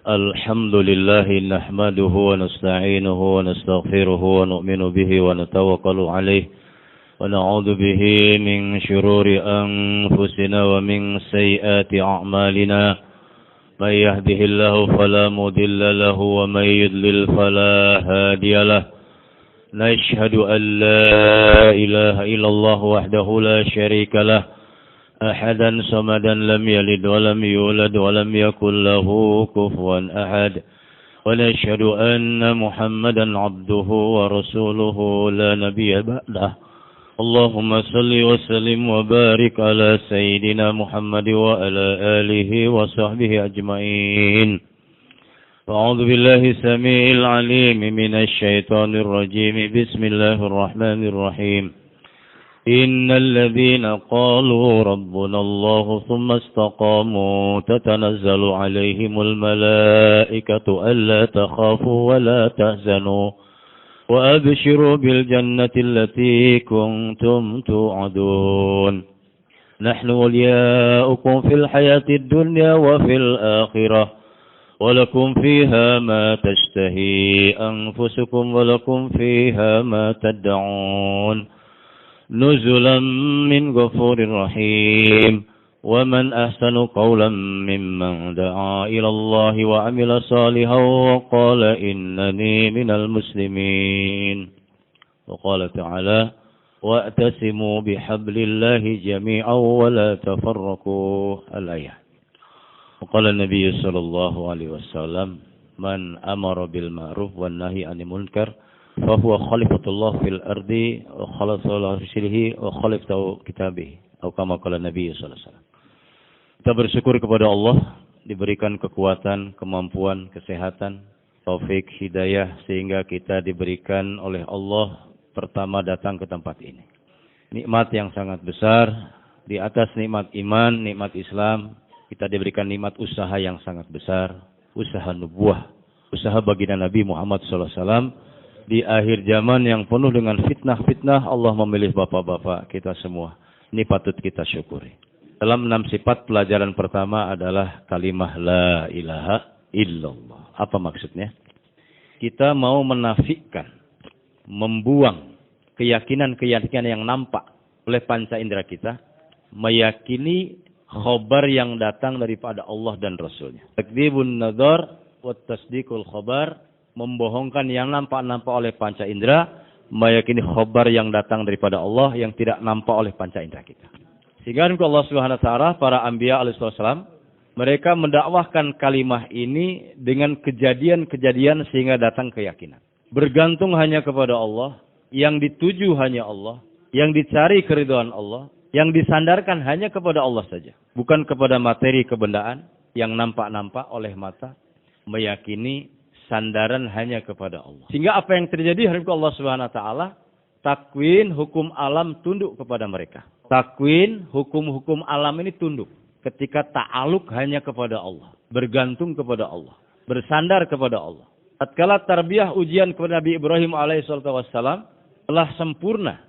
الحمد لله نحمده ونستعينه ونستغفره ونؤمن به ونتوكل عليه ونعوذ به من شرور أنفسنا ومن سيئات أعمالنا من يهده الله فلا مضل له ومن يضلل فلا هادي له نشهد أن لا إله إلا الله وحده لا شريك له أحدا صمدا لم يلد ولم يولد ولم يكن له كفوا أحد ونشهد أن محمدا عبده ورسوله لا نبي بعده اللهم صل وسلم وبارك على سيدنا محمد وعلى آله وصحبه أجمعين أعوذ بالله السميع العليم من الشيطان الرجيم بسم الله الرحمن الرحيم إن الذين قالوا ربنا الله ثم استقاموا تتنزل عليهم الملائكة ألا تخافوا ولا تحزنوا وأبشروا بالجنة التي كنتم توعدون نحن ولياؤكم في الحياة الدنيا وفي الآخرة ولكم فيها ما تشتهي أنفسكم ولكم فيها ما تدعون نزلا من غفور رحيم ومن أحسن قولا ممن دعا إلى الله وعمل صالحا وقال إنني من المسلمين وقال تعالى واعتصموا بحبل الله جميعا ولا تفرقوا الآية وقال النبي صلى الله عليه وسلم من أمر بالمعروف والنهي عن المنكر fahuwa khalifatullah fil ardi wa khalaqallahu rusulihi wa khalifatu kitabih atau kama qala Nabi sallallahu alaihi wasallam. Kita bersyukur kepada Allah diberikan kekuatan, kemampuan, kesehatan, taufik, hidayah sehingga kita diberikan oleh Allah pertama datang ke tempat ini. Nikmat yang sangat besar, di atas nikmat iman, nikmat Islam, kita diberikan nikmat usaha yang sangat besar, usaha nubuah, usaha baginda Nabi Muhammad sallallahu alaihi wasallam. Di akhir zaman yang penuh dengan fitnah-fitnah, Allah memilih bapak-bapak kita semua. Ini patut kita syukuri. Dalam 6 sifat, pelajaran pertama adalah kalimah la ilaha illallah. Apa maksudnya? Kita mau menafikan, membuang keyakinan-keyakinan yang nampak oleh panca indera kita, meyakini khobar yang datang daripada Allah dan Rasulnya. Takdzibun nadhar wa tasdiqul khobar, membohongkan yang nampak-nampak oleh panca indera, meyakini khobar yang datang daripada Allah yang tidak nampak oleh panca indera kita. Sehingga Allah Subhanahu wa taala, para anbiya alaihi wasallam, mereka mendakwahkan kalimah ini dengan kejadian-kejadian sehingga datang keyakinan. Bergantung hanya kepada Allah, yang dituju hanya Allah, yang dicari keridhaan Allah, yang disandarkan hanya kepada Allah saja, bukan kepada materi kebendaan yang nampak-nampak oleh mata, meyakini sandaran hanya kepada Allah. Sehingga apa yang terjadi hari Allah Subhanahu wa taala, takwin hukum alam tunduk kepada mereka. Takwin hukum-hukum alam ini tunduk ketika ta'aluk hanya kepada Allah, bergantung kepada Allah, bersandar kepada Allah. Tatkala tarbiyah ujian kepada Nabi Ibrahim alaihissalam telah sempurna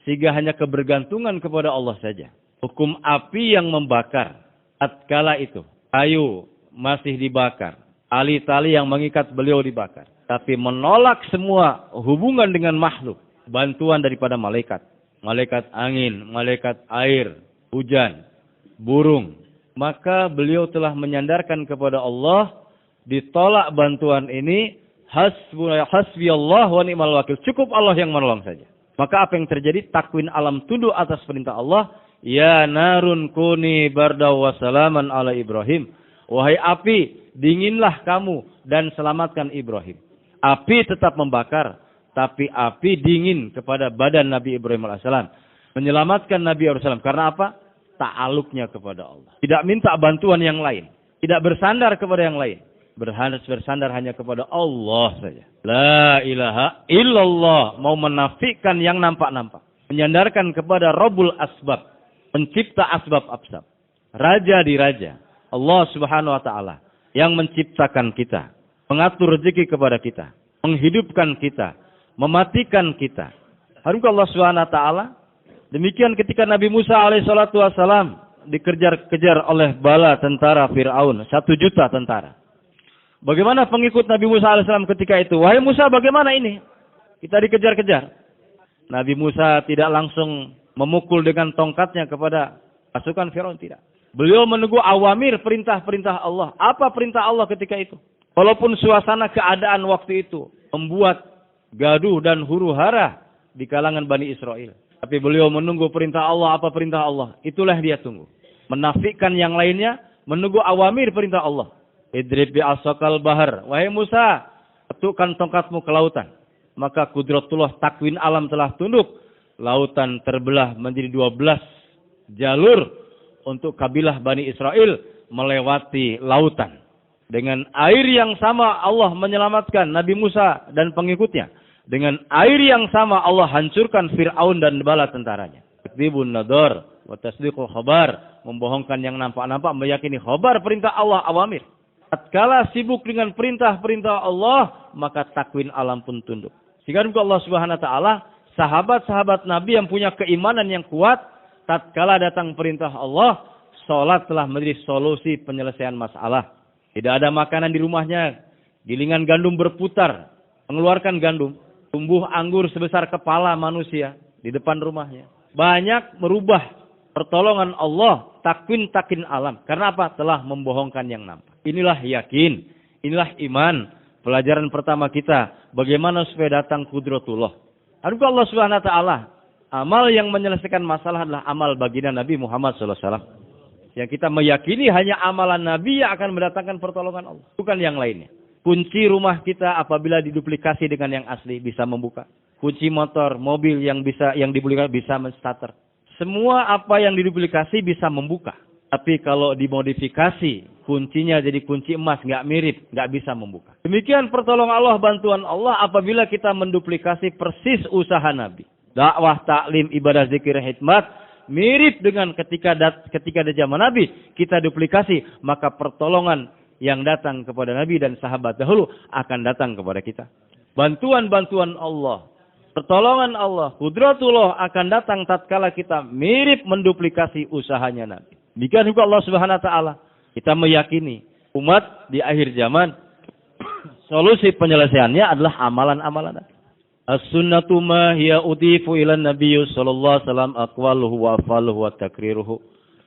sehingga hanya kebergantungan kepada Allah saja. Hukum api yang membakar tatkala itu, kayu masih dibakar, tali-tali yang mengikat beliau dibakar. Tapi menolak semua hubungan dengan makhluk. Bantuan daripada malaikat. Malaikat angin, malaikat air, hujan, burung. Maka beliau telah menyandarkan kepada Allah. Ditolak bantuan ini. Hasbiyallah wa ni'mal wakil. Cukup Allah yang menolong saja. Maka apa yang terjadi? Takwin alam tunduk atas perintah Allah. Ya narun kuni bardaw wa salaman ala Ibrahim. Wahai api, dinginlah kamu dan selamatkan Ibrahim. Api tetap membakar, tapi api dingin kepada badan Nabi Ibrahim AS. Menyelamatkan Nabi Ibrahim AS. Karena apa? Ta'aluknya kepada Allah. Tidak minta bantuan yang lain. Tidak bersandar kepada yang lain. Bersandar hanya kepada Allah saja. La ilaha illallah. Mau menafikan yang nampak-nampak. Menyandarkan kepada Rabbul Asbab. Pencipta asbab-absab. Raja di raja. Allah Subhanahu wa taala yang menciptakan kita, mengatur rezeki kepada kita, menghidupkan kita, mematikan kita. Harusnya Allah Subhanahu wa taala. Demikian ketika Nabi Musa alaihissalatu wassalam dikejar-kejar oleh bala tentara Fir'aun, 1 juta tentara. Bagaimana pengikut Nabi Musa alaihissalam ketika itu? Wahai Musa, bagaimana ini? Kita dikejar-kejar. Nabi Musa tidak langsung memukul dengan tongkatnya kepada pasukan Firaun, tidak. Beliau menunggu awamir, perintah-perintah Allah. Apa perintah Allah ketika itu? Walaupun suasana keadaan waktu itu membuat gaduh dan huru-hara di kalangan Bani Israel. Tapi beliau menunggu perintah Allah. Apa perintah Allah? Itulah dia tunggu. Menafikan yang lainnya, menunggu awamir perintah Allah. Idrib bi'asakal bahar. Wahai Musa, ketukkan tongkatmu ke lautan. Maka kudratullah, takwin alam telah tunduk. Lautan terbelah menjadi 12 jalur untuk kabilah Bani Israel melewati lautan. Dengan air yang sama Allah menyelamatkan Nabi Musa dan pengikutnya. Dengan air yang sama Allah hancurkan Fir'aun dan bala tentaranya. Takdibun nadar wa tasdiqul khabar. Membohongkan yang nampak-nampak, meyakini khabar perintah Allah awamir. Tatkala sibuk dengan perintah-perintah Allah, maka takwin alam pun tunduk. Sehingga Allah Subhanahu wa taala, sahabat-sahabat Nabi yang punya keimanan yang kuat, tatkala datang perintah Allah, salat telah menjadi solusi penyelesaian masalah. Tidak ada makanan di rumahnya, gilingan gandum berputar, mengeluarkan gandum, tumbuh anggur sebesar kepala manusia di depan rumahnya. Banyak merubah pertolongan Allah, takwin alam. Karena apa? Telah membohongkan yang nampak. Inilah yakin, inilah iman. Pelajaran pertama kita, bagaimana supaya datang kudratullah. Adukah Allah Subhanahu wa taala, amal yang menyelesaikan masalah adalah amal baginda Nabi Muhammad sallallahu alaihi wasallam. Yang kita meyakini hanya amalan Nabi yang akan mendatangkan pertolongan Allah, bukan yang lainnya. Kunci rumah kita apabila diduplikasi dengan yang asli bisa membuka. Kunci motor, mobil yang diduplikasi bisa menstarter. Semua apa yang diduplikasi bisa membuka. Tapi kalau dimodifikasi, kuncinya jadi kunci emas, nggak mirip, nggak bisa membuka. Demikian pertolongan Allah, bantuan Allah apabila kita menduplikasi persis usaha Nabi. Dakwah, taklim, ibadah, zikir, hikmat, mirip dengan ketika di zaman Nabi, kita duplikasi, maka pertolongan yang datang kepada Nabi dan sahabat dahulu akan datang kepada kita. Bantuan-bantuan Allah, pertolongan Allah, kudratullah akan datang tatkala kita mirip menduplikasi usahanya Nabi. Demikian juga Allah Subhanahu wa taala. Kita meyakini umat di akhir zaman solusi penyelesaiannya adalah amalan-amalan Nabi. As-sunnatu ma hiya udifu ila nabiyyi sallallahu alaihi wasallam aqwaluhu wa afaluhu wa takriruhu.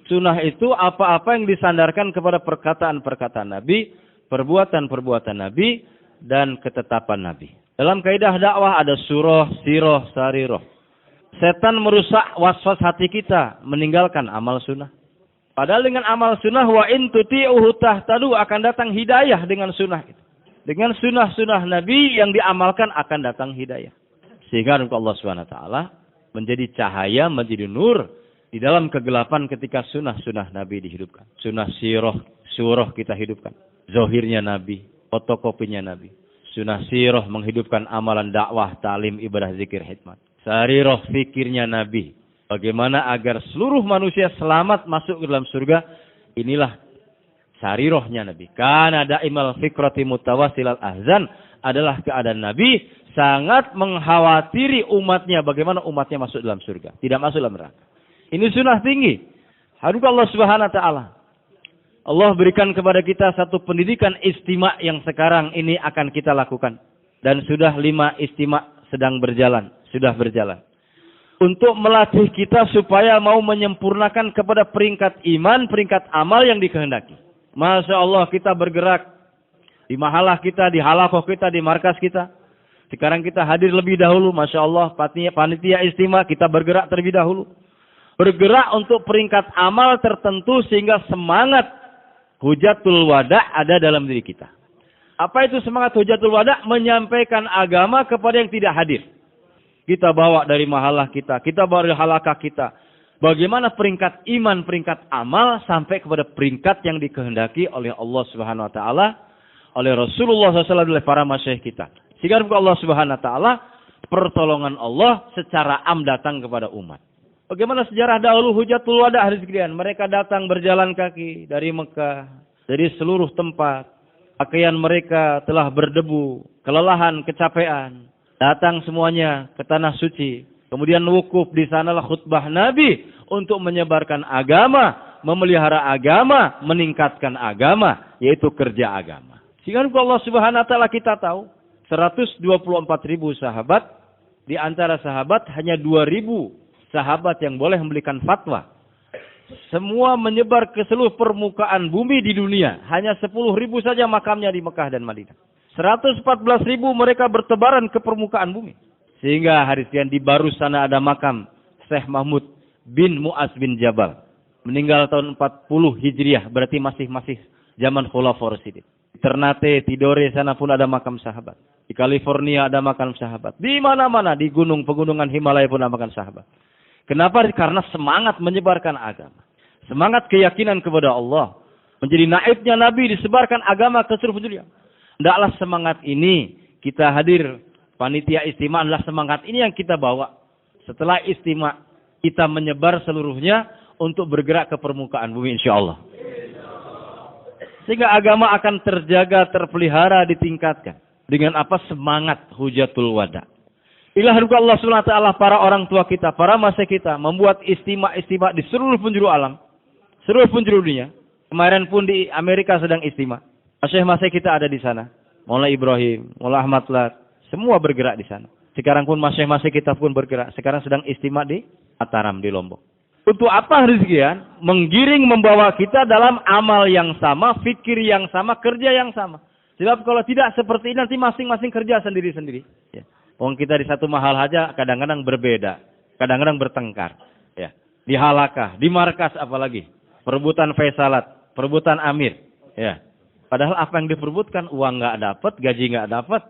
Sunnah itu apa-apa yang disandarkan kepada perkataan-perkataan Nabi, perbuatan-perbuatan Nabi, dan ketetapan Nabi. Dalam kaidah dakwah ada surah, sirah, sarirah. Setan merusak waswas hati kita, meninggalkan amal sunnah. Padahal dengan amal sunnah, wa in tuti'uhu tahtadu, akan datang hidayah dengan sunnah itu. Dengan sunnah-sunnah Nabi yang diamalkan akan datang hidayah. Sehingga Allah SWT menjadi cahaya, menjadi nur di dalam kegelapan ketika sunnah-sunnah Nabi dihidupkan. Sunnah surah kita hidupkan. Zohirnya Nabi, fotokopinya Nabi. Sunnah sirah menghidupkan amalan dakwah, talim, ibadah, zikir, hikmat. Sarirah fikirnya Nabi. Bagaimana agar seluruh manusia selamat masuk ke dalam surga. Inilah sarirahnya Nabi. Kana da'imal fikrati mutawasilal ahzan, adalah keadaan Nabi sangat mengkhawatiri umatnya. Bagaimana umatnya masuk dalam surga, tidak masuk dalam neraka. Ini sunnah tinggi. Hadap Allah Subhanahu wa taala. Allah berikan kepada kita satu pendidikan istima yang sekarang ini akan kita lakukan. Dan sudah 5 istima sedang berjalan. Sudah berjalan. Untuk melatih kita supaya mau menyempurnakan kepada peringkat iman, peringkat amal yang dikehendaki. Masya Allah, kita bergerak di mahalah kita, di halakoh kita, di markas kita. Sekarang kita hadir lebih dahulu. Masya Allah, panitia istimewa, kita bergerak terlebih dahulu. Bergerak untuk peringkat amal tertentu sehingga semangat hujatul wada' ada dalam diri kita. Apa itu semangat hujatul wada'? Menyampaikan agama kepada yang tidak hadir. Kita bawa dari mahalah kita, kita bawa dari halakah kita. Bagaimana peringkat iman, peringkat amal sampai kepada peringkat yang dikehendaki oleh Allah Subhanahu wa taala, oleh Rasulullah SAW, oleh para masyayikh kita. Sehingga Allah Subhanahu wa taala, pertolongan Allah secara am datang kepada umat. Bagaimana sejarah dahulu hujatul wada' hari sekalian. Mereka datang berjalan kaki dari Mekah, dari seluruh tempat. Pakaian mereka telah berdebu, kelelahan, kecapean. Datang semuanya ke tanah suci. Kemudian wukuf di sanalah khutbah Nabi untuk menyebarkan agama, memelihara agama, meningkatkan agama, yaitu kerja agama. Sehingga Allah Subhanahu wa taala kita tahu 124.000 sahabat, di antara sahabat hanya 2.000 sahabat yang boleh memberikan fatwa. Semua menyebar ke seluruh permukaan bumi di dunia. Hanya 10.000 saja makamnya di Mekah dan Madinah. 114.000 mereka bertebaran ke permukaan bumi. Sehingga hari sekian di Barus sana ada makam Syekh Mahmud bin Mu'az bin Jabal. Meninggal tahun 40 Hijriah. Berarti masih zaman Khulafaur Rasyidin. Ternate, Tidore sana pun ada makam sahabat. Di California ada makam sahabat. Di mana-mana, di pegunungan Himalaya pun ada makam sahabat. Kenapa? Karena semangat menyebarkan agama. Semangat keyakinan kepada Allah. Menjadi naibnya Nabi disebarkan agama ke seluruh dunia. Hendaklah semangat ini kita hadir. Panitia istimewa adalah semangat ini yang kita bawa. Setelah istimewa kita menyebar seluruhnya untuk bergerak ke permukaan bumi insyaAllah. Sehingga agama akan terjaga, terpelihara, ditingkatkan. Dengan apa? Semangat hujatul wada. Ilahanku Allah SWT, para orang tua kita, para masyayikh kita, membuat istimewa di seluruh penjuru alam. Seluruh penjuru dunia. Kemarin pun di Amerika sedang istimewa. Masyayikh kita ada di sana. Maulana Ibrahim, Maulana Ahmad Lat, semua bergerak di sana. Sekarang pun masyayikh kita pun bergerak. Sekarang sedang istimewa di Mataram, di Lombok. Untuk apa rizkian? Menggiring membawa kita dalam amal yang sama, fikir yang sama, kerja yang sama. Sebab kalau tidak seperti ini nanti masing-masing kerja sendiri-sendiri. Ya. Wong kita di satu mahal saja kadang-kadang berbeda. Kadang-kadang bertengkar. Ya. Di halakah, di markas apalagi. Perebutan faisalat, perebutan amir. Ya. Padahal apa yang diperebutkan? Uang nggak dapat, gaji nggak dapat.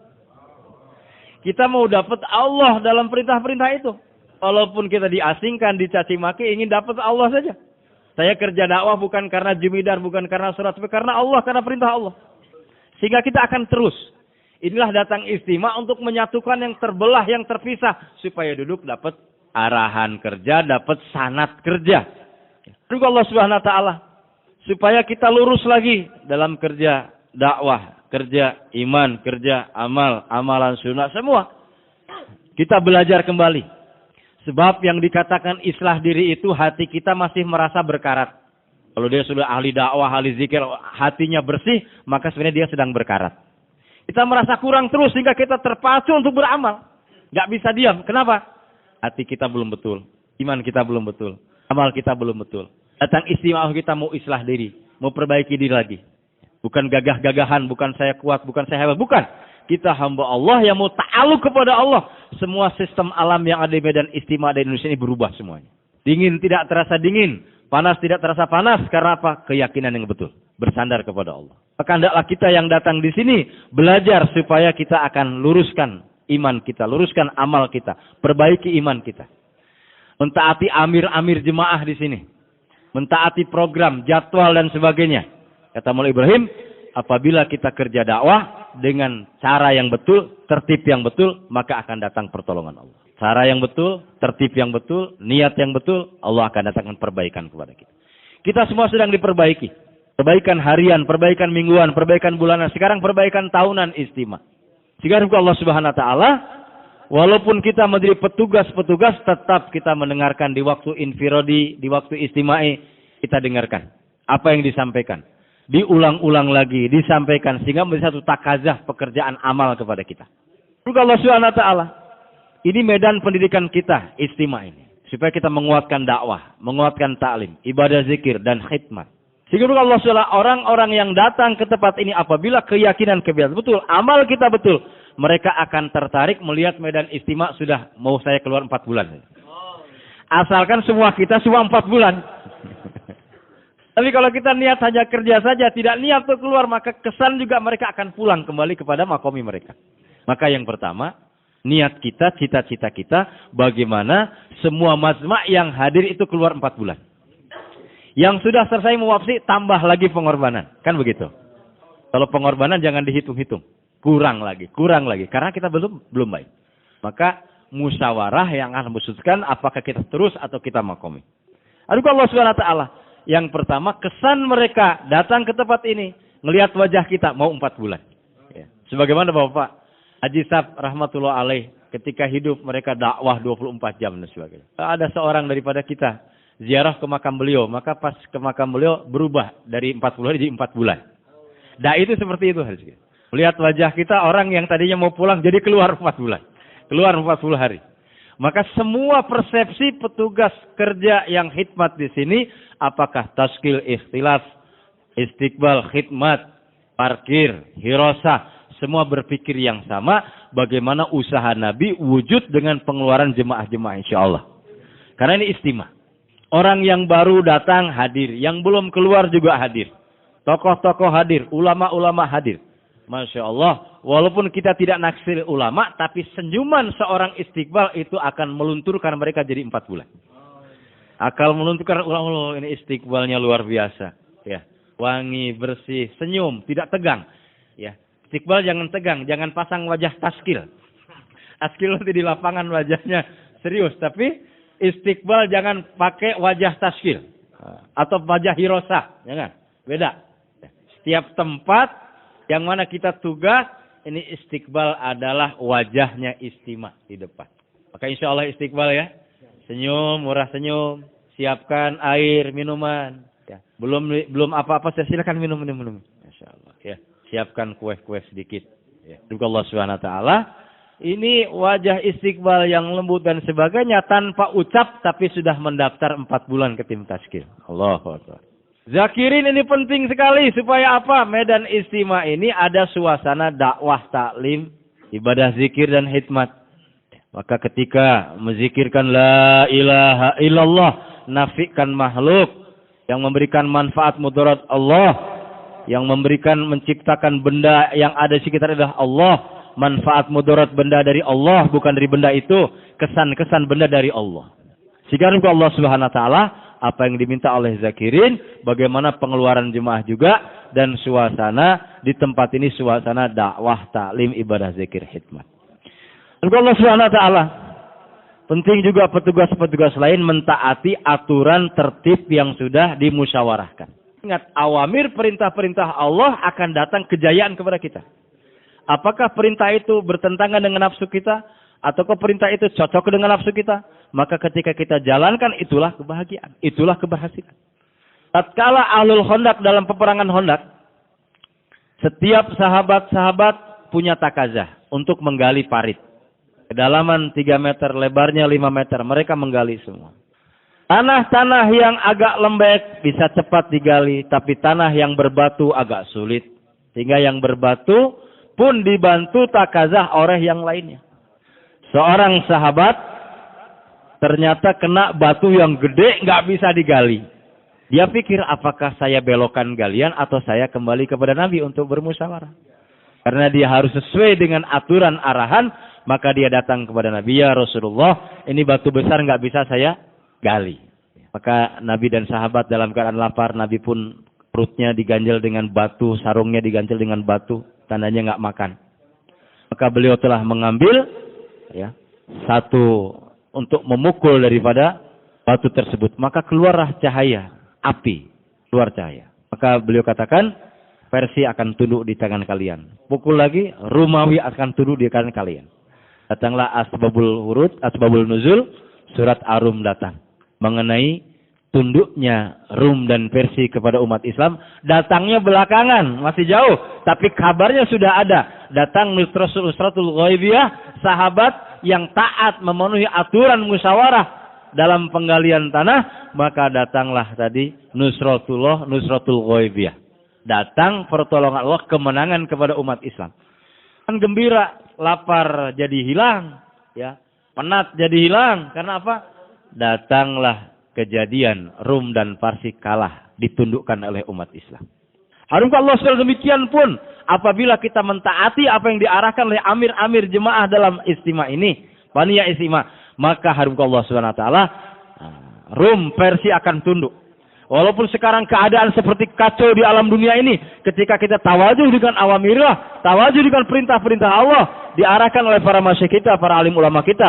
Kita mau dapat Allah dalam perintah-perintah itu. Walaupun kita diasingkan, dicaci maki, ingin dapat Allah saja. Saya kerja dakwah bukan karena jumidar, bukan karena surat, tapi karena Allah, karena perintah Allah. Sehingga kita akan terus. Inilah datang istimewa untuk menyatukan yang terbelah, yang terpisah. Supaya duduk dapat arahan kerja, dapat sanad kerja. Juga Allah Subhanahu wa taala. Supaya kita lurus lagi dalam kerja dakwah, kerja iman, kerja amal, amalan sunnah, semua. Kita belajar kembali. Sebab yang dikatakan islah diri itu hati kita masih merasa berkarat. Kalau dia sudah ahli dakwah, ahli zikir, hatinya bersih, maka sebenarnya dia sedang berkarat. Kita merasa kurang terus sehingga kita terpacu untuk beramal. Gak bisa diam. Kenapa? Hati kita belum betul. Iman kita belum betul. Amal kita belum betul. Datang istimewa kita mau islah diri. Mau perbaiki diri lagi. Bukan gagah-gagahan, bukan saya kuat, bukan saya hebat. Bukan. Kita hamba Allah yang mau ta'aluk kepada Allah. Semua sistem alam yang ada di Medan Istimewa di Indonesia ini berubah semuanya. Dingin tidak terasa dingin. Panas tidak terasa panas. Karena apa? Keyakinan yang betul. Bersandar kepada Allah. Maka hendaklah kita yang datang di sini belajar supaya kita akan luruskan iman kita. Luruskan amal kita. Perbaiki iman kita. Mentaati amir-amir jemaah di sini. Mentaati program, jadwal dan sebagainya. Kata Maulana Ibrahim, apabila kita kerja dakwah dengan cara yang betul, tertib yang betul, maka akan datang pertolongan Allah. Cara yang betul, tertib yang betul, niat yang betul, Allah akan datangkan perbaikan kepada kita. Kita semua sedang diperbaiki. Perbaikan harian, perbaikan mingguan, perbaikan bulanan, sekarang perbaikan tahunan istimewa. Sehingga Allah Subhanahu wa taala, walaupun kita menjadi petugas-petugas, tetap kita mendengarkan di waktu infiradi, di waktu istimai, kita dengarkan apa yang disampaikan. Diulang-ulang lagi, disampaikan sehingga menjadi satu takazah pekerjaan amal kepada kita. Juga Allah Subhanahu wa taala. Ini medan pendidikan kita, istimewa ini. Supaya kita menguatkan dakwah, menguatkan ta'lim, ibadah zikir dan khidmat. Sehingga Allah Subhanahu orang-orang yang datang ke tempat ini apabila keyakinan kebiasaan betul, amal kita betul, mereka akan tertarik melihat medan istimewa sudah mau saya keluar 4 bulan. Asalkan semua kita semua 4 bulan. Tapi kalau kita niat hanya kerja saja, tidak niat untuk keluar, maka kesan juga mereka akan pulang kembali kepada makomi mereka. Maka yang pertama, niat kita, cita-cita kita, bagaimana semua mazma' yang hadir itu keluar 4 bulan. Yang sudah selesai muwafsi, tambah lagi pengorbanan. Kan begitu. Kalau pengorbanan jangan dihitung-hitung. Kurang lagi. Karena kita belum baik. Maka musyawarah yang akan memutuskan apakah kita terus atau kita makomi. Aduh Allah Subhanahu wa taala. Yang pertama, kesan mereka datang ke tempat ini, ngelihat wajah kita, mau 4 bulan. Ya. Sebagaimana Bapak Haji Sab rahmatullah alaih, ketika hidup mereka dakwah 24 jam dan sebagainya. Ada seorang daripada kita, ziarah ke makam beliau, maka pas ke makam beliau berubah dari 40 hari jadi 4 bulan. Dai itu seperti itu. Melihat wajah kita, orang yang tadinya mau pulang jadi keluar 4 bulan. Keluar 40 hari. Maka semua persepsi petugas kerja yang khidmat di sini, apakah taskil, ikhtilaf, istiqbal, khidmat, parkir, hirosah, semua berpikir yang sama, bagaimana usaha Nabi wujud dengan pengeluaran jemaah-jemaah insyaallah. Karena ini istimewa. Orang yang baru datang hadir, yang belum keluar juga hadir. Tokoh-tokoh hadir, ulama-ulama hadir. Masya Allah, walaupun kita tidak naksir ulama, tapi senyuman seorang istiqbal itu akan melunturkan mereka jadi 4 bulan. Akal melunturkan ulama, ini istiqbalnya luar biasa. Ya, wangi, bersih, senyum, tidak tegang. Ya, istiqbal jangan tegang, jangan pasang wajah taskil. Taskil nanti di lapangan wajahnya serius, tapi istiqbal jangan pakai wajah taskil atau wajah hirosah, jangan. Beda. Setiap tempat yang mana kita tugas, ini istiqbal adalah wajahnya istimewa di depan. Maka insya Allah istiqbal ya. Senyum, murah senyum. Siapkan air, minuman. Ya. Belum apa-apa, silakan minum. Masya Allah. Ya. Siapkan kue-kue sedikit. Ya. Juga Allah SWT. Ini wajah istiqbal yang lembut dan sebagainya tanpa ucap, tapi sudah mendaftar 4 bulan ke tim taskil. Allahu Akbar. Zakirin ini penting sekali supaya apa? Medan istimewa ini ada suasana dakwah, taklim, ibadah zikir dan hikmat. Maka ketika menzikirkan la ilaha illallah, nafikan makhluk, yang memberikan manfaat mudarat Allah, yang memberikan menciptakan benda yang ada di sekitar adalah Allah, manfaat mudarat benda dari Allah, bukan dari benda itu, kesan-kesan benda dari Allah. Sehingga Allah Subhanahu wa taala apa yang diminta oleh zakirin, bagaimana pengeluaran jemaah juga, dan suasana di tempat ini suasana dakwah, taklim, ibadah, zikir, hikmat. Allah Subhanahu wa taala penting juga petugas-petugas lain mentaati aturan tertib yang sudah dimusyawarahkan. Ingat, awamir perintah-perintah Allah akan datang kejayaan kepada kita. Apakah perintah itu bertentangan dengan nafsu kita, ataukah perintah itu cocok dengan nafsu kita? Maka ketika kita jalankan, itulah kebahagiaan. Itulah keberhasilan. Tatkala Ahlul Khandaq dalam peperangan Khandaq, setiap sahabat-sahabat punya takazah untuk menggali parit. Kedalaman 3 meter, lebarnya 5 meter. Mereka menggali semua. Tanah-tanah yang agak lembek bisa cepat digali. Tapi tanah yang berbatu agak sulit. Sehingga yang berbatu pun dibantu takazah oleh yang lainnya. Seorang sahabat ternyata kena batu yang gede, nggak bisa digali. Dia pikir, apakah saya belokkan galian atau saya kembali kepada Nabi untuk bermusyawarah. Karena dia harus sesuai dengan aturan arahan, maka dia datang kepada Nabi, ya Rasulullah, ini batu besar nggak bisa saya gali. Maka Nabi dan sahabat dalam keadaan lapar, Nabi pun perutnya diganjel dengan batu, sarungnya diganjel dengan batu, tandanya nggak makan. Maka beliau telah mengambil ya satu untuk memukul daripada batu tersebut. Maka keluarlah cahaya, api, keluar cahaya. Maka beliau katakan, Persia akan tunduk di tangan kalian. Pukul lagi, Romawi akan tunduk di tangan kalian. Datanglah asbabul wurud, asbabul nuzul, surat Ar-Rum datang. Mengenai tunduknya Rum dan Persia kepada umat Islam. Datangnya belakangan, masih jauh. Tapi kabarnya sudah ada. Datang Nusratul Ghaibiyah, sahabat yang taat memenuhi aturan musyawarah dalam penggalian tanah, maka datanglah tadi Nusratul Ghaibiyah. Datang pertolongan Allah, kemenangan kepada umat Islam. Kan gembira, lapar jadi hilang, ya. Penat jadi hilang. Karena apa? Datanglah kejadian Rum dan Parsi kalah, ditundukkan oleh umat Islam. Harumkah Allah SWT demikian pun apabila kita mentaati apa yang diarahkan oleh amir-amir jemaah dalam istimewa ini, panitia istimewa, maka harumkah Allah SWT, Rum, Persia akan tunduk. Walaupun sekarang keadaan seperti kacau di alam dunia ini, ketika kita tawajuh dengan awamirah, tawajuh dengan perintah-perintah Allah, diarahkan oleh para masyayikh kita, para alim ulama kita,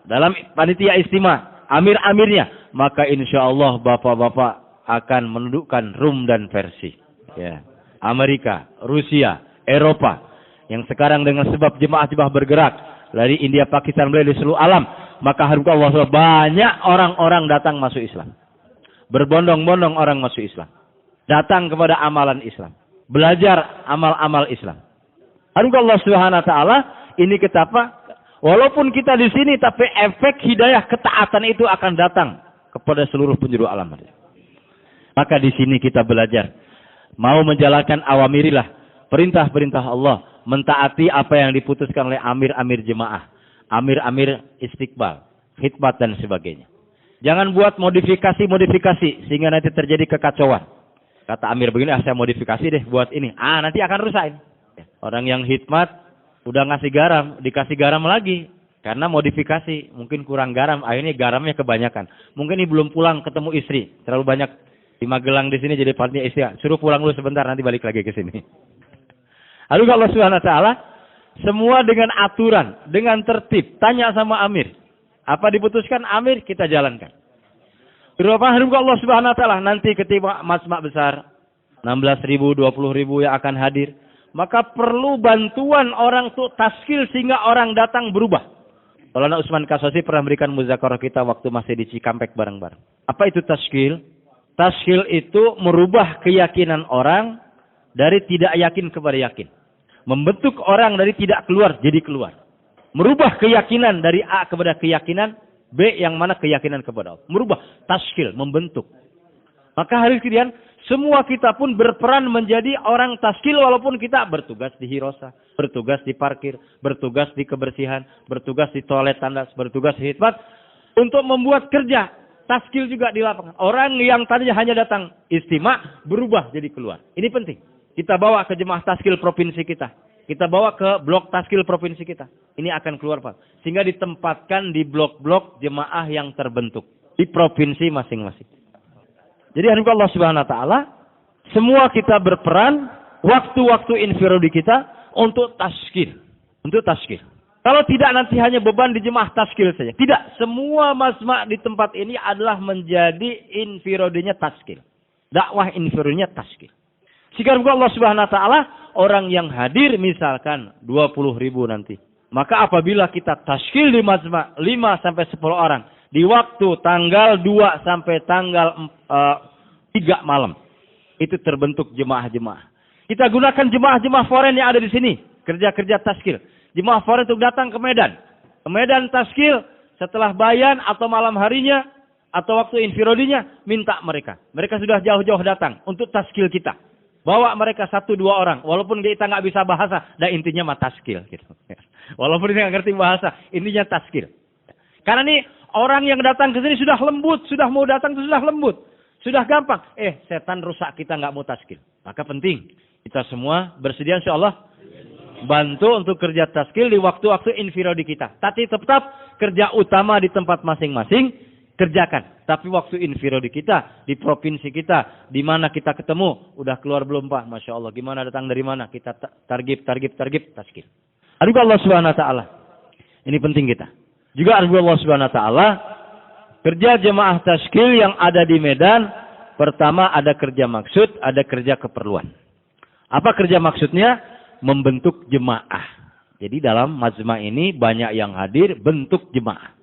dalam panitia istimewa, amir-amirnya, maka insya Allah bapak-bapak akan menundukkan Rum dan Persia. Ya, Amerika, Rusia, Eropa, yang sekarang dengan sebab jemaah-jemaah bergerak dari India, Pakistan, di seluruh alam, maka harumkah Allah SWT, banyak orang-orang datang masuk Islam, berbondong-bondong orang masuk Islam, datang kepada amalan Islam, belajar amal-amal Islam. Anugerah Allah Subhanahu wa taala ini kita apa? Walaupun kita di sini tapi efek hidayah ketaatan itu akan datang kepada seluruh penjuru alam. Maka di sini kita belajar mau menjalankan awamirilah, perintah-perintah Allah, mentaati apa yang diputuskan oleh amir-amir jemaah, amir-amir istiqbal, khidmat dan sebagainya. Jangan buat modifikasi-modifikasi sehingga nanti terjadi kekacauan. Kata amir begini, saya modifikasi deh buat ini. Nanti akan rusak ini. Orang yang khidmat udah ngasih garam, dikasih garam lagi. Karena modifikasi, mungkin kurang garam, akhirnya garamnya kebanyakan. Mungkin ini belum pulang ketemu istri, terlalu banyak di Magelang di sini jadi partnya istri. Suruh pulang dulu sebentar, nanti balik lagi ke sini. Lalu Allah Subhanahu wa taala semua dengan aturan, dengan tertib. Tanya sama amir. Apa diputuskan amir, kita jalankan. Berapa hari Allah Subhanahu wa taala nanti ketika majma' besar 16.000, 20.000 yang akan hadir, maka perlu bantuan orang untuk taskil sehingga orang datang berubah. Maulana Utsman Kasasi pernah memberikan muzakarah kita waktu masih di Cikampek bareng-bareng. Apa itu taskil? Taskil itu merubah keyakinan orang dari tidak yakin kepada yakin. Membentuk orang dari tidak keluar jadi keluar. Merubah keyakinan dari A kepada keyakinan B yang mana keyakinan kepada Allah. Merubah, taskil, membentuk. Maka hari kemudian semua kita pun berperan menjadi orang taskil walaupun kita bertugas di hirosa, bertugas di parkir, bertugas di kebersihan, bertugas di toilet tandas, bertugas di khidmat untuk membuat kerja. Taskil juga di lapangan. Orang yang tadinya hanya datang istima berubah jadi keluar. Ini penting. Kita bawa ke jemaah taskil provinsi kita. Kita bawa ke blok taskil provinsi kita. Ini akan keluar Pak. Sehingga ditempatkan di blok-blok jemaah yang terbentuk. Di provinsi masing-masing. Jadi Allah Subhanahu wa taala semua kita berperan waktu-waktu infiradi kita untuk taskil. Untuk taskil. Kalau tidak nanti hanya beban di jemaah taskil saja. Tidak. Semua majma' di tempat ini adalah menjadi infiradinya taskil. Dakwah infiradinya taskil. Jika Allah Subhanahu wa taala orang yang hadir misalkan 20.000 nanti. Maka apabila kita taskil di majma' 5 sampai 10 orang di waktu tanggal 2 sampai tanggal 3 malam. Itu terbentuk jemaah-jemaah. Kita gunakan jemaah-jemaah foreign yang ada di sini. Kerja-kerja taskil. Jemaah foreign untuk datang ke Medan. Ke Medan taskil setelah bayan atau malam harinya atau waktu infiradinya minta mereka. Mereka sudah jauh-jauh datang untuk taskil kita. Bawa mereka 1-2 orang. Walaupun kita nggak bisa bahasa. Dan intinya mah taskil. Gitu. Walaupun dia nggak ngerti bahasa. Intinya taskil. Karena nih orang yang datang ke sini sudah lembut. Sudah mau datang itu sudah lembut. Sudah gampang. Setan rusak kita nggak mau taskil. Maka penting. Kita semua bersedia insyaAllah. Bantu untuk kerja taskil di waktu-waktu infiradi kita. Tapi tetap kerja utama di tempat masing-masing. Kerjakan. Tapi waktu infiradi kita, di provinsi kita, di mana kita ketemu, udah keluar belum Pak? Masya Allah. Gimana datang dari mana? Kita targib, taskil. Aduh Allah Subhanahu wa taala. Ini penting kita. Juga aduh Allah Subhanahu wa taala. Kerja jemaah taskil yang ada di Medan, pertama ada kerja maksud, ada kerja keperluan. Apa kerja maksudnya? Membentuk jemaah. Jadi dalam majma' ini banyak yang hadir, bentuk jemaah.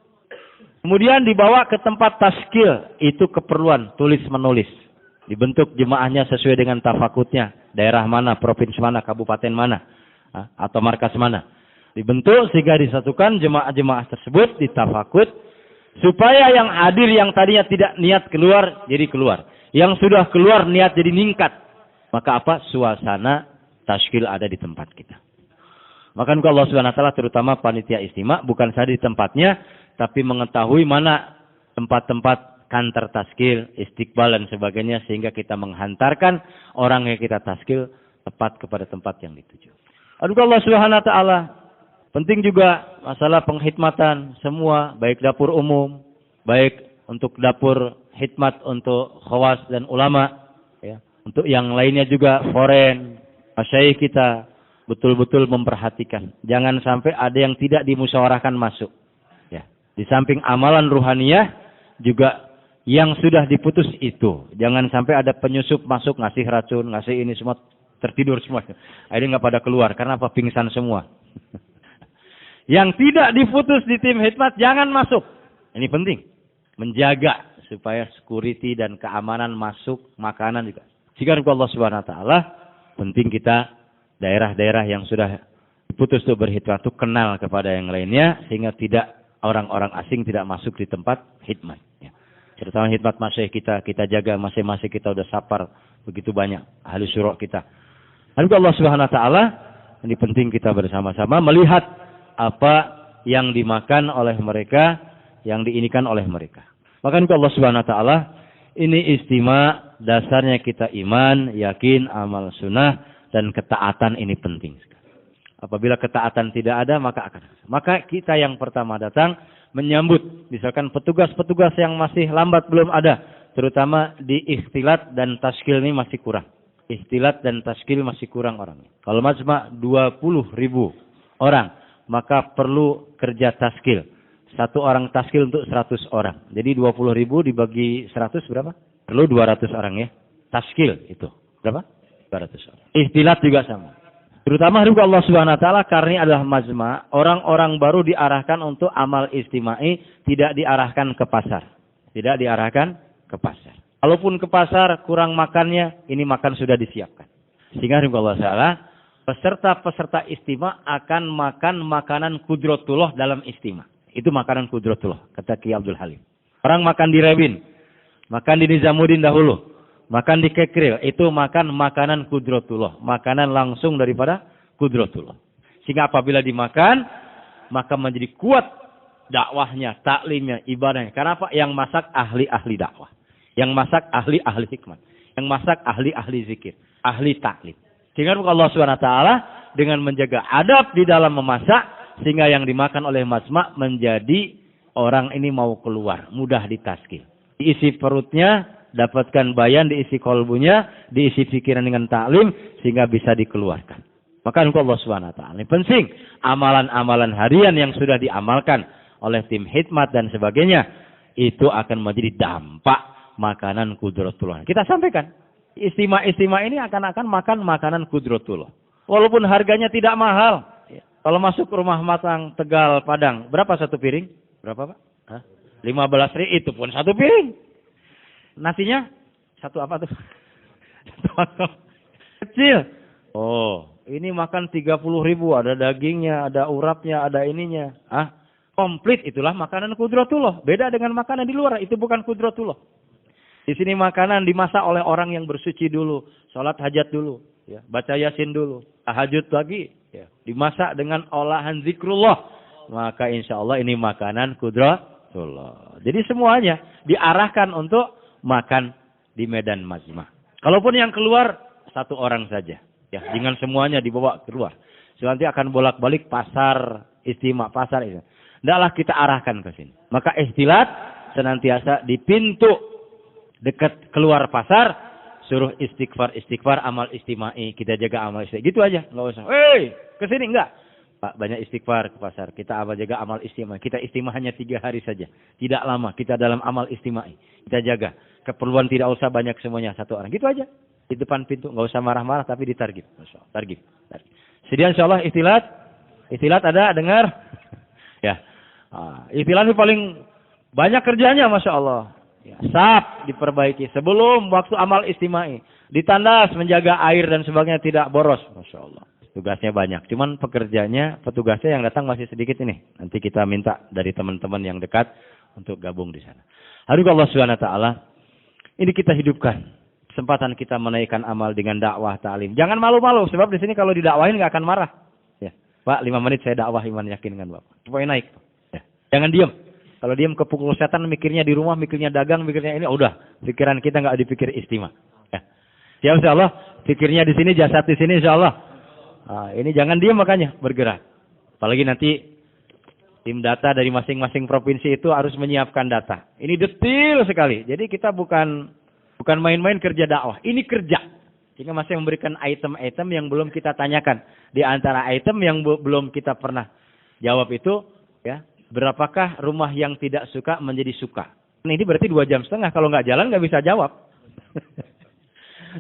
Kemudian dibawa ke tempat taskil, itu keperluan, tulis-menulis. Dibentuk jemaahnya sesuai dengan tafakutnya. Daerah mana, provinsi mana, kabupaten mana, atau markas mana. Dibentuk sehingga disatukan jemaah-jemaah tersebut, ditafakut. Supaya yang hadir yang tadinya tidak niat keluar, jadi keluar. Yang sudah keluar niat jadi ningkat. Maka apa? Suasana taskil ada di tempat kita. Maka Allah Subhanahu wa taala terutama panitia istima bukan saja di tempatnya, tapi mengetahui mana tempat-tempat kantor taskil, istiqbal dan sebagainya sehingga kita menghantarkan orang yang kita taskil tepat kepada tempat yang dituju. Allah Subhanahu wa taala penting juga masalah penghidmatan semua, baik dapur umum, baik untuk dapur khidmat untuk khawas dan ulama, ya. Untuk yang lainnya juga foreign, masyayikh kita betul-betul memperhatikan. Jangan sampai ada yang tidak dimusyawarahkan masuk. Ya. Di samping amalan ruhaniyah juga yang sudah diputus itu. Jangan sampai ada penyusup masuk ngasih racun, ngasih ini semua tertidur semua. Akhirnya nggak pada keluar karena apa? Pingsan semua. Yang tidak diputus di tim khidmat jangan masuk. Ini penting. Menjaga supaya security dan keamanan masuk makanan juga. Jika Allah Subhanahu wa taala penting kita daerah-daerah yang sudah putus untuk berkhidmat itu kenal kepada yang lainnya sehingga tidak orang-orang asing tidak masuk di tempat khidmat. Ya. Terutama khidmat masyayikh kita jaga masing-masing kita udah sapar begitu banyak ahli syuruk kita. Lalu Allah Subhanahu wa taala ini penting kita bersama-sama melihat apa yang dimakan oleh mereka, yang diinikan oleh mereka. Maka Allah Subhanahu wa taala ini istima dasarnya kita iman, yakin, amal sunnah dan ketaatan ini penting sekali. Apabila ketaatan tidak ada maka kita yang pertama datang menyambut misalkan petugas-petugas yang masih lambat belum ada, terutama di ikhtilat dan taskil ini masih kurang. Ikhtilat dan taskil masih kurang orangnya. Kalau majma' 20.000 orang, maka perlu kerja taskil. Satu orang taskil untuk 100 orang. Jadi 20.000 dibagi 100 berapa? Perlu 200 orang ya. Taskil itu. Berapa? 200 orang. Ikhtilat juga sama. Terutama juga Allah Subhanahu wa taala karena ini adalah majma', orang-orang baru diarahkan untuk amal istimai, tidak diarahkan ke pasar. Tidak diarahkan ke pasar. Kalaupun ke pasar kurang makannya, ini makan sudah disiapkan. Sehingga Allah Ta'ala, peserta-peserta istima akan makan makanan kudratullah dalam istima. Itu makanan kudratullah, kata Ki Abdul Halim. Orang makan di Rebin, makan di Nizamuddin dahulu, makan di Kekril, itu makan makanan kudratullah. Makanan langsung daripada kudratullah. Sehingga apabila dimakan, maka menjadi kuat dakwahnya, taklimnya, ibadahnya. Karena apa? Yang masak ahli-ahli dakwah. Yang masak ahli-ahli hikmah. Yang masak ahli-ahli zikir. Ahli taklim. Sehingga Allah SWT dengan menjaga adab di dalam memasak, sehingga yang dimakan oleh majma' menjadi orang ini mau keluar. Mudah ditaskil. Diisi perutnya, dapatkan bayan, diisi kolbunya, diisi pikiran dengan taklim, sehingga bisa dikeluarkan. Maka Allah SWT. Ini penting. Amalan-amalan harian yang sudah diamalkan oleh tim hikmat dan sebagainya, itu akan menjadi dampak makanan kudratullah. Kita sampaikan. Istima-istima ini akan makan makanan kudratullah. Walaupun harganya tidak mahal. Kalau masuk rumah makan Tegal, Padang, berapa satu piring? Berapa Pak? 15.000, itu pun satu piring. Nasinya satu apa tuh? Kecil. Oh, ini makan 30.000, ada dagingnya, ada urapnya, ada ininya. Komplit, itulah makanan kudratullah. Beda dengan makanan di luar, itu bukan kudratullah. Di sini makanan dimasak oleh orang yang bersuci dulu, sholat hajat dulu, ya, baca yasin dulu, tahajud lagi, ya, dimasak dengan olahan zikrullah. Maka insya Allah ini makanan kudratullah. Jadi semuanya diarahkan untuk makan di medan majma'. Kalaupun yang keluar satu orang saja, ya, jangan semuanya dibawa keluar. Nanti akan bolak-balik pasar istima, pasar itu. Tidaklah kita arahkan ke sini. Maka ikhtilat senantiasa di pintu dekat keluar pasar, suruh istighfar, amal istimai. Kita jaga amal istimai. Gitu aja, nggak usah. Kesini enggak. Pak, banyak istighfar ke pasar. Kita jaga amal istimai. Kita istimai hanya 3 hari saja. Tidak lama. Kita dalam amal istimai. Kita jaga. Keperluan tidak usah banyak semuanya, satu orang. Gitu aja. Di depan pintu, nggak usah marah-marah, tapi ditargib. Targib. Sedia insya Allah ikhtilat. Ikhtilat ada, dengar? Ya. Ikhtilat ini paling banyak kerjanya, Masya Allah. Ya, sap diperbaiki sebelum waktu amal istimai. Ditandas menjaga air dan sebagainya tidak boros. Masya Allah. Tugasnya banyak. Cuman petugasnya yang datang masih sedikit ini. Nanti kita minta dari teman-teman yang dekat untuk gabung di sana. Hari Allah SWT, ini kita hidupkan. Kesempatan kita menaikkan amal dengan dakwah ta'lim. Jangan malu-malu. Sebab di sini kalau didakwahin nggak akan marah. Ya, Pak, 5 menit saya dakwah iman yakin dengan Bapak. Supaya naik. Ya. Jangan diam. Kalau diam kepukul setan, mikirnya di rumah, mikirnya dagang, mikirnya ini, udah. Pikiran kita nggak dipikir istima. Ya. Ya insya Allah, pikirnya di sini, jasad di sini insya Allah. Ini jangan diam makanya, bergerak. Apalagi nanti tim data dari masing-masing provinsi itu harus menyiapkan data. Ini detail sekali. Jadi kita bukan main-main kerja dakwah. Ini kerja. Sehingga masih memberikan item-item yang belum kita tanyakan. Di antara item yang belum kita pernah jawab itu, ya. Berapakah rumah yang tidak suka menjadi suka? Ini berarti 2,5 jam. Kalau nggak jalan nggak bisa jawab.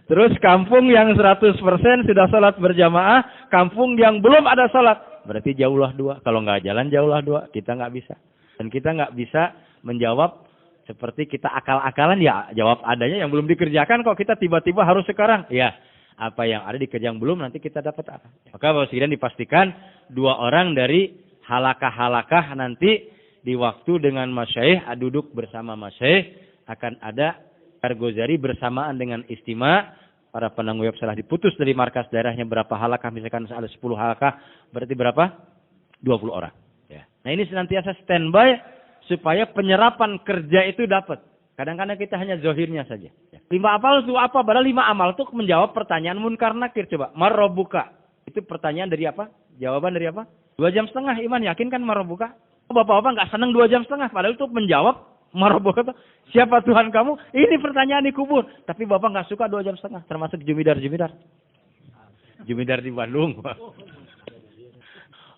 Terus kampung yang 100% sudah salat berjamaah. Kampung yang belum ada salat. Berarti jauhlah 2. Kalau nggak jalan jauhlah 2. Kita nggak bisa. Dan kita nggak bisa menjawab seperti kita akal-akalan. Ya jawab adanya yang belum dikerjakan kok kita tiba-tiba harus sekarang. Ya Apa yang ada dikejar yang belum, nanti kita dapat apa. Maka Bapak sekalian dipastikan 2 orang dari halakah-halakah nanti di waktu dengan masyaikh, duduk bersama masyaikh, akan ada Al-Ghazali bersamaan dengan istima. Para penanggung jawab setelah diputus dari markas daerahnya berapa halakah, misalkan ada 10 halakah, berarti berapa? 20 orang. Ya. Nah ini senantiasa standby supaya penyerapan kerja itu dapat. Kadang-kadang kita hanya zohirnya saja. Ya. 5 amal itu apa? Padahal 5 amal itu menjawab pertanyaan munkar nakir. Coba, marrobuka. Itu pertanyaan dari apa? Jawaban dari apa? 2,5 jam iman, yakin kan marrobuka? Bapak-bapak nggak senang 2,5 jam. Padahal itu menjawab marrobuka. Siapa Tuhan kamu? Ini pertanyaan di kubur. Tapi Bapak nggak suka 2,5 jam. Termasuk Jumidar. Jumidar di Bandung.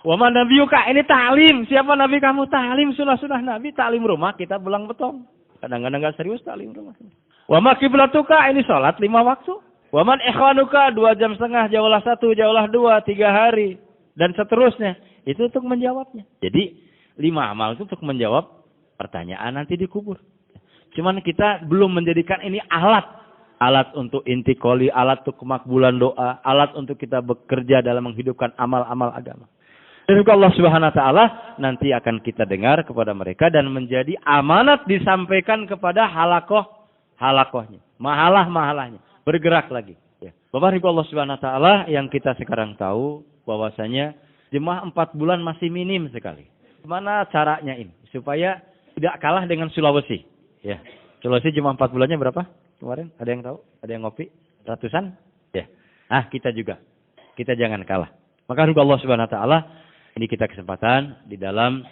Wama nabiyuka, ini ta'lim. Siapa nabi kamu? Ta'lim, sunah nabi. Ta'lim rumah, kita belang betong. Kadang-kadang nggak serius ta'lim rumah. Wama kiblatuka, ini sholat 5 waktu. Waman ikhwanuka, 2,5 jam. Jauhlah 1, jauhlah 2, 3 hari. Dan seterusnya. Itu untuk menjawabnya. Jadi 5 amal itu untuk menjawab pertanyaan nanti di kubur. Cuman kita belum menjadikan ini alat. Alat untuk intikoli, alat untuk kemakbulan doa, alat untuk kita bekerja dalam menghidupkan amal-amal agama. Dan juga Allah Subhanahu wa taala nanti akan kita dengar kepada mereka dan menjadi amanat disampaikan kepada halakohnya. Mahalahnya. Bergerak lagi. Ya. Bapak Ibu Allah Subhanahu wa taala yang kita sekarang tahu bahwasanya jemaah 4 bulan masih minim sekali. Gimana caranya ini? Supaya tidak kalah dengan Sulawesi. Ya. Sulawesi jemaah 4 bulannya berapa? Kemarin ada yang tahu? Ada yang ngopi? Ratusan? Ya. Kita juga. Kita jangan kalah. Maka Allah Subhanahu wa taala, ini kita kesempatan di dalam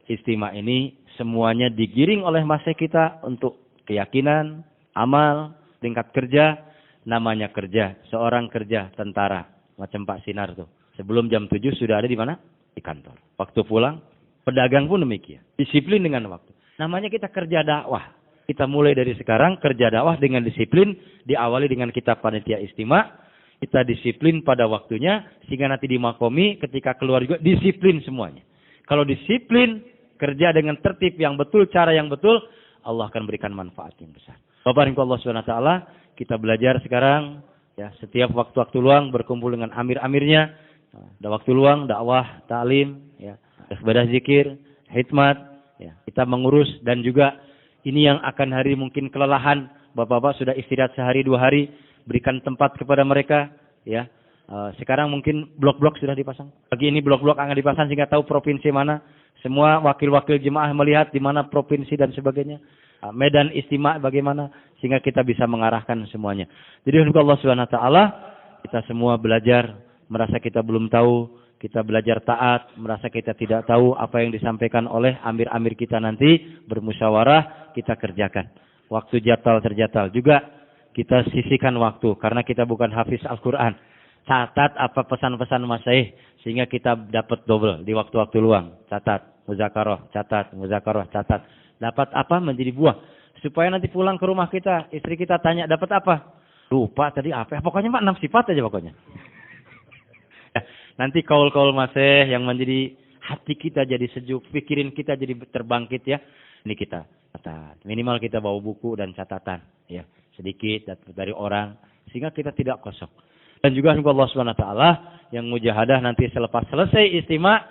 istimewa ini semuanya digiring oleh masyaikh kita untuk keyakinan, amal, tingkat kerja, namanya kerja, seorang kerja tentara macam Pak Sinar tuh. Sebelum jam 7 sudah ada di mana? Di kantor. Waktu pulang, pedagang pun demikian. Disiplin dengan waktu. Namanya kita kerja dakwah. Kita mulai dari sekarang kerja dakwah dengan disiplin, diawali dengan kitab panitia istimewa. Kita disiplin pada waktunya, sehingga nanti di makomi ketika keluar juga disiplin semuanya. Kalau disiplin, kerja dengan tertib yang betul, cara yang betul, Allah akan berikan manfaat yang besar. Bapak Ibu Allah SWT, kita belajar sekarang, ya setiap waktu-waktu luang berkumpul dengan amir-amirnya. Ada waktu luang, dakwah, ta'lim, ya, ibadah zikir, hikmat, ya, kita mengurus dan juga ini yang akan hari mungkin kelelahan, bapak-bapak sudah istirahat sehari 2 hari, berikan tempat kepada mereka, ya. Sekarang mungkin blok-blok sudah dipasang. Pagi ini blok-blok akan dipasang sehingga tahu provinsi mana. Semua wakil-wakil jemaah melihat di mana provinsi dan sebagainya. Medan istimewa bagaimana sehingga kita bisa mengarahkan semuanya. Jadi untuk Allah Subhanahu wa taala, kita semua belajar, merasa kita belum tahu, kita belajar taat, merasa kita tidak tahu apa yang disampaikan oleh amir-amir kita nanti, bermusyawarah, kita kerjakan. Waktu jadwal terjadwal. Juga kita sisihkan waktu, karena kita bukan hafiz Al-Quran. Catat apa pesan-pesan masyaikh, sehingga kita dapat double di waktu-waktu luang. Catat, muzakarah, catat. Dapat apa menjadi buah. Supaya nanti pulang ke rumah kita, istri kita tanya, dapat apa? Lupa tadi apa? Pokoknya 6 sifat aja pokoknya. Nanti kaul-kaul masyaikh yang menjadi hati kita jadi sejuk, pikirin kita jadi terbangkit ya. Ini kita catat. Minimal kita bawa buku dan catatan ya, sedikit dari orang sehingga kita tidak kosong. Dan juga Allah Subhanahu wa taala yang mujahadah nanti selepas selesai istimewa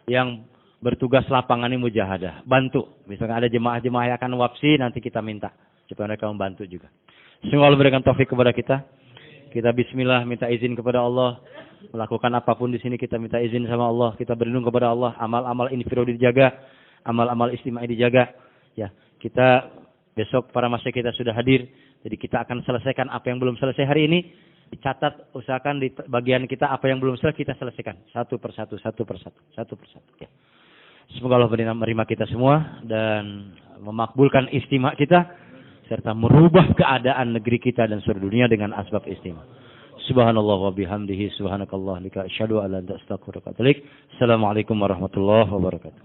yang bertugas lapangan ini mujahadah, bantu. Misalkan ada jemaah-jemaah yang akan wafsi nanti kita minta supaya mereka membantu juga. Semoga Allah berikan taufik kepada kita. Kita bismillah minta izin kepada Allah. Melakukan apapun di sini kita minta izin sama Allah. Kita berlindung kepada Allah. Amal-amal infiro dijaga. Amal-amal istimewa dijaga. Ya, kita besok para masyaikh kita sudah hadir. Jadi kita akan selesaikan apa yang belum selesai hari ini. Dicatat, usahakan di bagian kita apa yang belum selesai kita selesaikan. Satu persatu. Ya. Semoga Allah menerima kita semua dan memakbulkan istimewa kita. Serta merubah keadaan negeri kita dan seluruh dunia dengan asbab istimewa. Subhanallah wa bihamdihi subhanakallah lika asyhadu an la ilaha illa anta astaghfiruka wa atubu ilaik. Assalamualaikum warahmatullahi wabarakatuh.